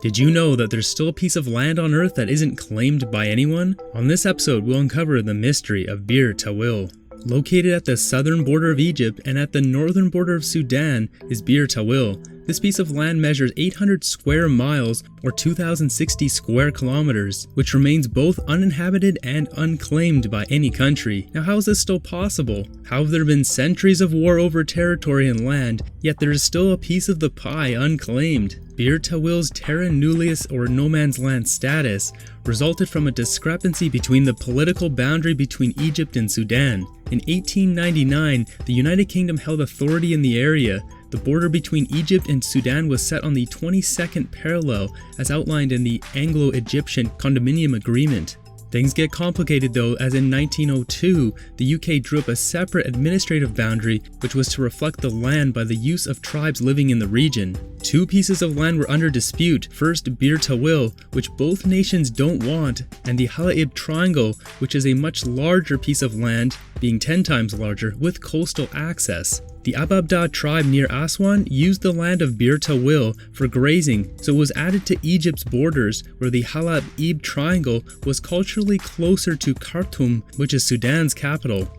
Did you know that there's still a piece of land on Earth that isn't claimed by anyone? On this episode, we'll uncover the mystery of Bir Tawil. Located at the southern border of Egypt and at the northern border of Sudan is Bir Tawil. This piece of land measures 800 square miles or 2,060 square kilometers, which remains both uninhabited and unclaimed by any country. Now, how is this still possible? How have there been centuries of war over territory and land, yet there is still a piece of the pie unclaimed? Bir Tawil's terra nullius or no man's land status resulted from a discrepancy between the political boundary between Egypt and Sudan. In 1899, the United Kingdom held authority in the area. The border between Egypt and Sudan was set on the 22nd parallel as outlined in the Anglo-Egyptian Condominium Agreement. Things get complicated though, as in 1902, the UK drew up a separate administrative boundary which was to reflect the land by the use of tribes living in the region. Two pieces of land were under dispute, first Bir Tawil, which both nations don't want, and the Halaib Triangle, which is a much larger piece of land, being 10 times larger, with coastal access. The Ababda tribe near Aswan used the land of Bir Tawil for grazing, so it was added to Egypt's borders, where the Halaib Triangle was culturally closer to Khartoum, which is Sudan's capital.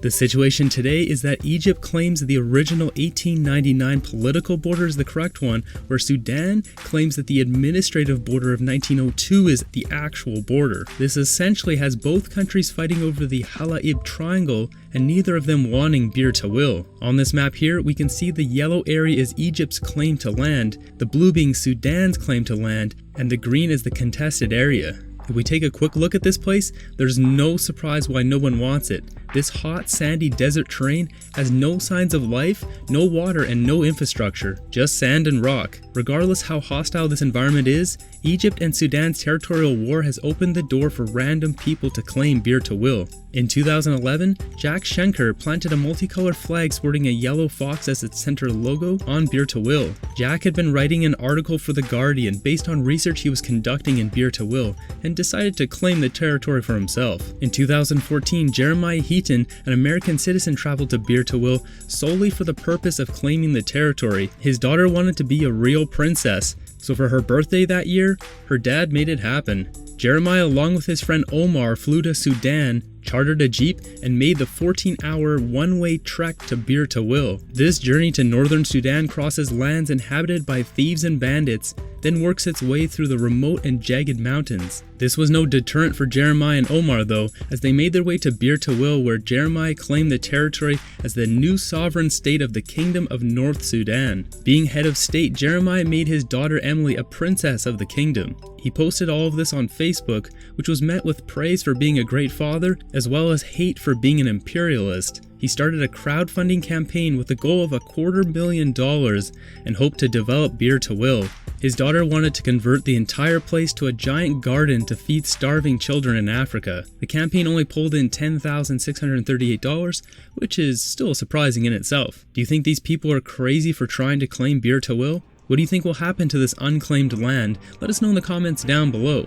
The situation today is that Egypt claims the original 1899 political border is the correct one, where Sudan claims that the administrative border of 1902 is the actual border. This essentially has both countries fighting over the Halaib Triangle and neither of them wanting Bir Tawil. On this map here, we can see the yellow area is Egypt's claim to land, the blue being Sudan's claim to land, and the green is the contested area. If we take a quick look at this place, there's no surprise why no one wants it. This hot, sandy desert terrain has no signs of life, no water, and no infrastructure, just sand and rock. Regardless how hostile this environment is, Egypt and Sudan's territorial war has opened the door for random people to claim Bir Tawil. In 2011, Jack Schenker planted a multicolored flag sporting a yellow fox as its center logo on Bir Tawil. Jack had been writing an article for The Guardian based on research he was conducting in Bir Tawil and decided to claim the territory for himself. In 2014, Jeremiah Heaton, an American citizen, traveled to Bir Tawil solely for the purpose of claiming the territory. His daughter wanted to be a real princess, so for her birthday that year, her dad made it happen. Jeremiah, along with his friend Omar, flew to Sudan, chartered a jeep, and made the 14-hour one-way trek to Bir Tawil. This journey to northern Sudan crosses lands inhabited by thieves and bandits, then works its way through the remote and jagged mountains. This was no deterrent for Jeremiah and Omar though, as they made their way to Bir Tawil, where Jeremiah claimed the territory as the new sovereign state of the Kingdom of North Sudan. Being head of state, Jeremiah made his daughter Emily a princess of the kingdom. He posted all of this on Facebook, which was met with praise for being a great father, as well as hate for being an imperialist. He started a crowdfunding campaign with the goal of $250,000 and hoped to develop Bir Tawil. His daughter wanted to convert the entire place to a giant garden to feed starving children in Africa. The campaign only pulled in $10,638, which is still surprising in itself. Do you think these people are crazy for trying to claim Bir Tawil? What do you think will happen to this unclaimed land? Let us know in the comments down below.